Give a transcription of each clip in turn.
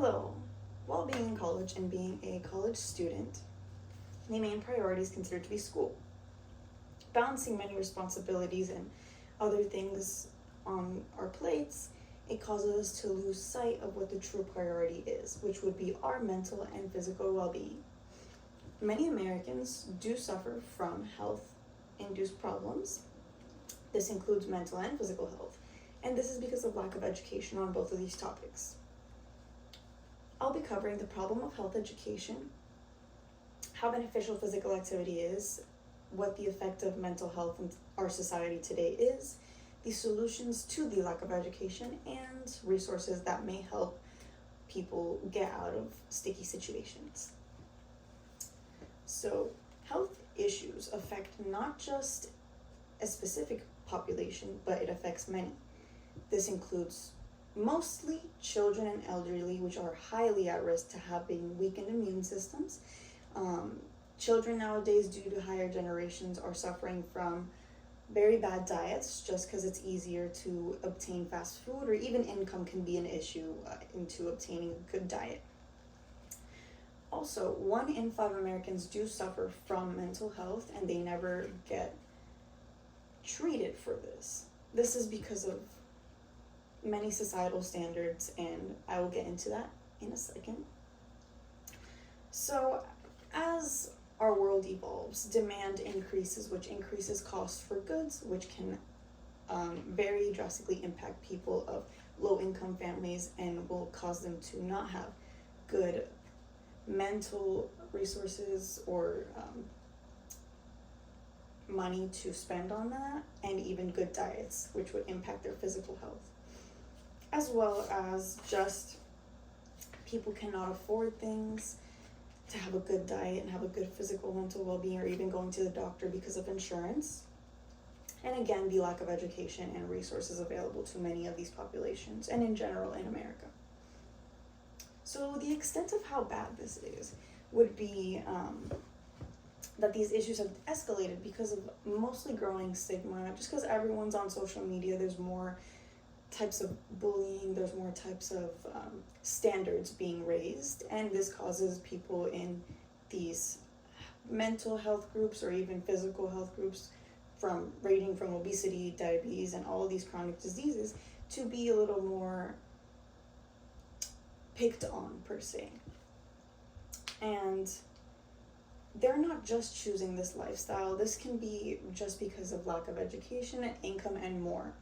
Hello. While being in college and being a college student, the main priority is considered to be school. Balancing many responsibilities and other things on our plates, it causes us to lose sight of what the true priority is, which would be our mental and physical well-being. Many Americans do suffer from health-induced problems. This includes mental and physical health, and this is because of lack of education on both of these topics. I'll be covering the problem of health education, how beneficial physical activity is, what the effect of mental health in our society today is, the solutions to the lack of education, and resources that may help people get out of sticky situations. So, health issues affect not just a specific population, but it affects many. This includes mostly children and elderly, which are highly at risk to having weakened immune systems. Children nowadays, due to higher generations, are suffering from very bad diets just because it's easier to obtain fast food, or even income can be an issue into obtaining a good diet. Also, 1 in 5 Americans do suffer from mental health, and they never get treated for this. This is because of many societal standards, and I will get into that in a second. So, as our world evolves, demand increases, which increases costs for goods, which can very drastically impact people of low-income families and will cause them to not have good mental resources or money to spend on that, and even good diets, which would impact their physical health. As well as just people cannot afford things to have a good diet and have a good physical, mental well-being, or even going to the doctor because of insurance. And again, the lack of education and resources available to many of these populations, and in general in America. So the extent of how bad this is would be that these issues have escalated because of mostly growing stigma, just because everyone's on social media. There's more types of bullying, there's more types of standards being raised, and this causes people in these mental health groups or even physical health groups, ranging from obesity, diabetes, and all of these chronic diseases, to be a little more picked on per se. And they're not just choosing this lifestyle. This can be just because of lack of education and income and more.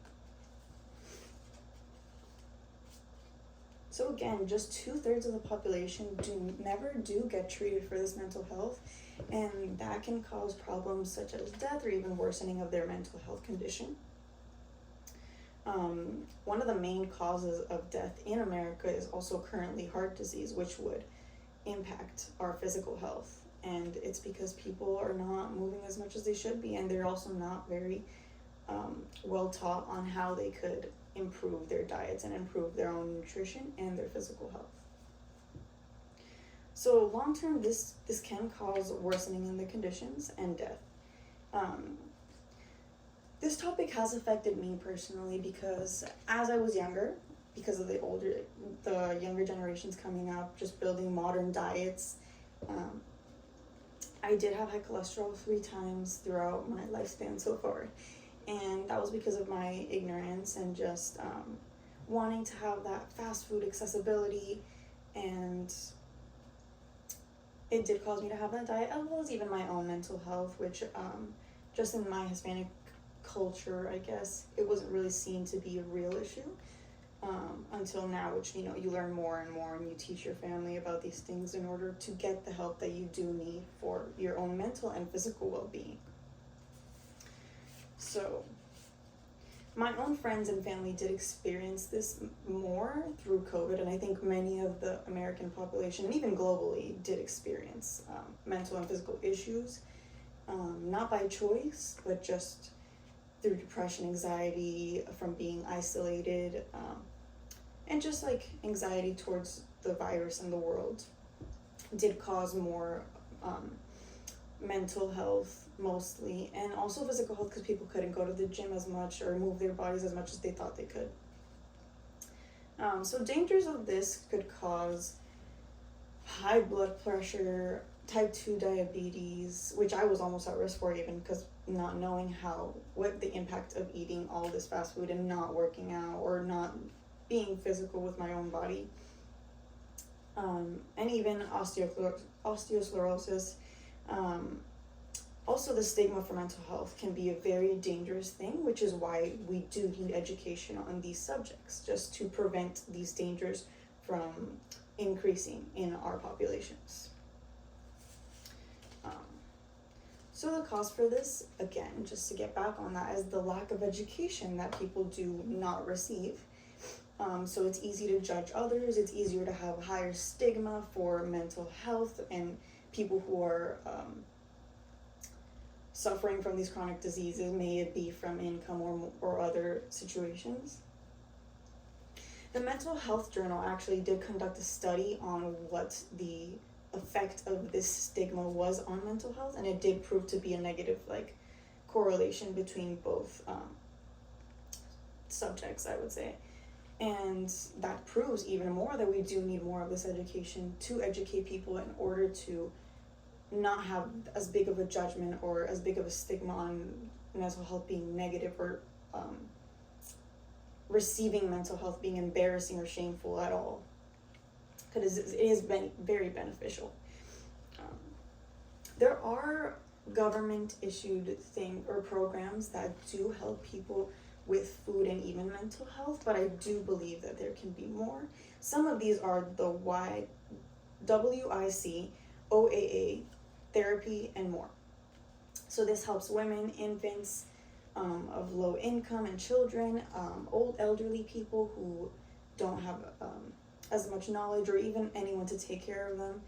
So again, just 2/3 of the population never do get treated for this mental health, and that can cause problems such as death or even worsening of their mental health condition. One of the main causes of death in America is also currently heart disease, which would impact our physical health. And it's because people are not moving as much as they should be, and they're also not very well taught on how they could improve their diets and improve their own nutrition and their physical health. So long term, this can cause worsening in the conditions and death. This topic has affected me personally because as I was younger, because of the younger generations coming up, just building modern diets, I did have high cholesterol 3 times throughout my lifespan so far. And that was because of my ignorance and just wanting to have that fast food accessibility, and it did cause me to have that diet, as well as even my own mental health, which just in my Hispanic culture, I guess, it wasn't really seen to be a real issue until now, which, you learn more and more, and you teach your family about these things in order to get the help that you do need for your own mental and physical well-being. So, my own friends and family did experience this more through COVID, and I think many of the American population, and even globally, did experience mental and physical issues, not by choice, but just through depression, anxiety, from being isolated, and just like anxiety towards the virus and the world did cause more mental health mostly, and also physical health, because people couldn't go to the gym as much or move their bodies as much as they thought they could. So dangers of this could cause high blood pressure, type 2 diabetes, which I was almost at risk for, even because not knowing what the impact of eating all this fast food and not working out or not being physical with my own body. And even osteosclerosis. Also, the stigma for mental health can be a very dangerous thing, which is why we do need education on these subjects, just to prevent these dangers from increasing in our populations. So the cause for this, again, just to get back on that, is the lack of education that people do not receive. So it's easy to judge others, it's easier to have a higher stigma for mental health and people who are suffering from these chronic diseases, may it be from income or other situations. The Mental Health Journal actually did conduct a study on what the effect of this stigma was on mental health, and it did prove to be a negative correlation between both subjects, I would say. And that proves even more that we do need more of this education to educate people in order to not have as big of a judgment or as big of a stigma on mental health being negative, or receiving mental health being embarrassing or shameful at all, because it has been very beneficial. There are government issued programs that do help people with food and even mental health, but I do believe that there can be more. Some of these are the WIC, OAA, therapy, and more. So this helps women, infants of low income, and children, old elderly people who don't have as much knowledge or even anyone to take care of them,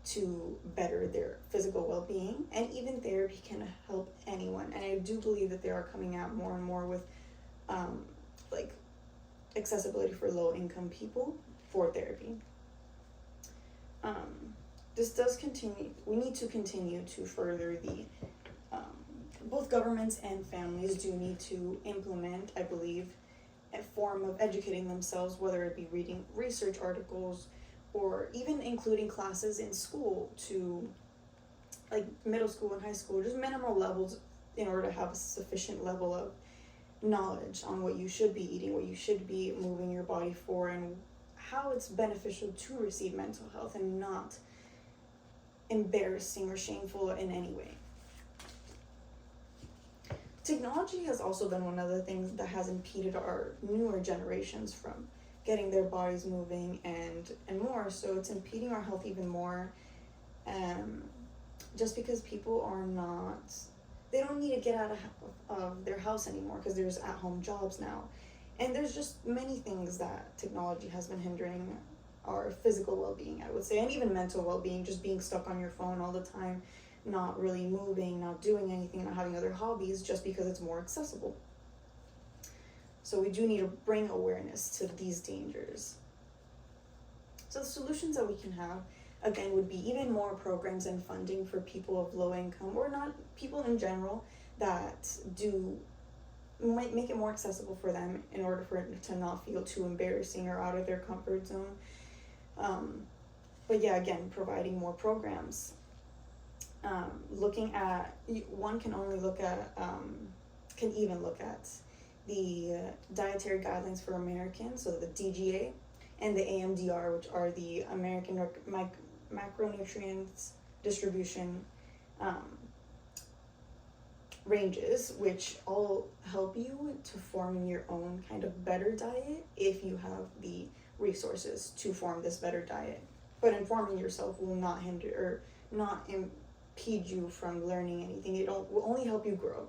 to better their physical well-being. And even therapy can help anyone, and I do believe that they are coming out more and more with accessibility for low-income people for therapy. This does continue. We need to continue to further the both governments and families do need to implement, I believe, a form of educating themselves, whether it be reading research articles or even including classes in school, to middle school and high school, just minimal levels, in order to have a sufficient level of knowledge on what you should be eating, what you should be moving your body for, and how it's beneficial to receive mental health and not embarrassing or shameful in any way. Technology has also been one of the things that has impeded our newer generations from getting their bodies moving and more, so it's impeding our health even more, just because people they don't need to get out of their house anymore, because there's at-home jobs now, and there's just many things that technology has been hindering our physical well-being, I would say, and even mental well-being, just being stuck on your phone all the time, not really moving, not doing anything, not having other hobbies, just because it's more accessible. So we do need to bring awareness to these dangers. So the solutions that we can have, again, would be even more programs and funding for people of low income, or not, people in general, that might make it more accessible for them in order for it to not feel too embarrassing or out of their comfort zone. But yeah, again, providing more programs. One can even look at the dietary guidelines for Americans, so the DGA and the AMDR, which are the American macronutrients distribution ranges, which all help you to form your own kind of better diet if you have the resources to form this better diet. But informing yourself will not hinder or not impede you from learning anything. It will only help you grow.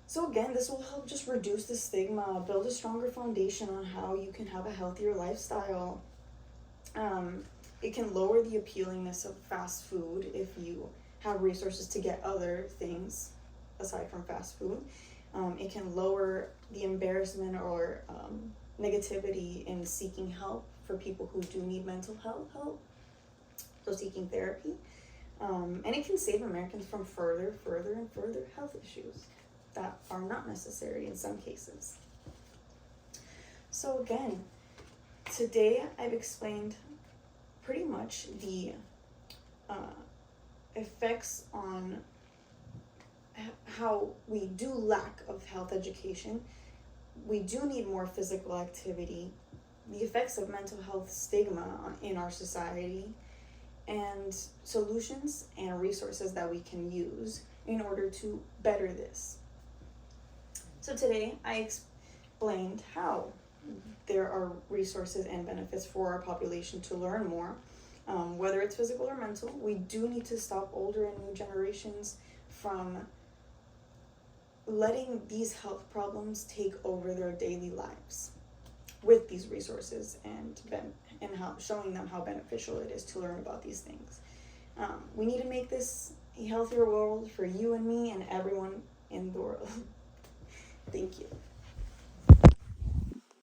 So again, this will help just reduce the stigma, build a stronger foundation on how you can have a healthier lifestyle. It can lower the appealingness of fast food if you have resources to get other things aside from fast food. It can lower the embarrassment or negativity in seeking help for people who do need mental health help, so seeking therapy. And it can save Americans from further and further health issues that are not necessary in some cases. So again, today I've explained pretty much the effects on how we do lack of health education. We do need more physical activity, the effects of mental health stigma in our society, and solutions and resources that we can use in order to better this. So today I explained how there are resources and benefits for our population to learn more, whether it's physical or mental. We do need to stop older and new generations from letting these health problems take over their daily lives with these resources and how showing them how beneficial it is to learn about these things. We need to make this a healthier world for you and me and everyone in the world. Thank you.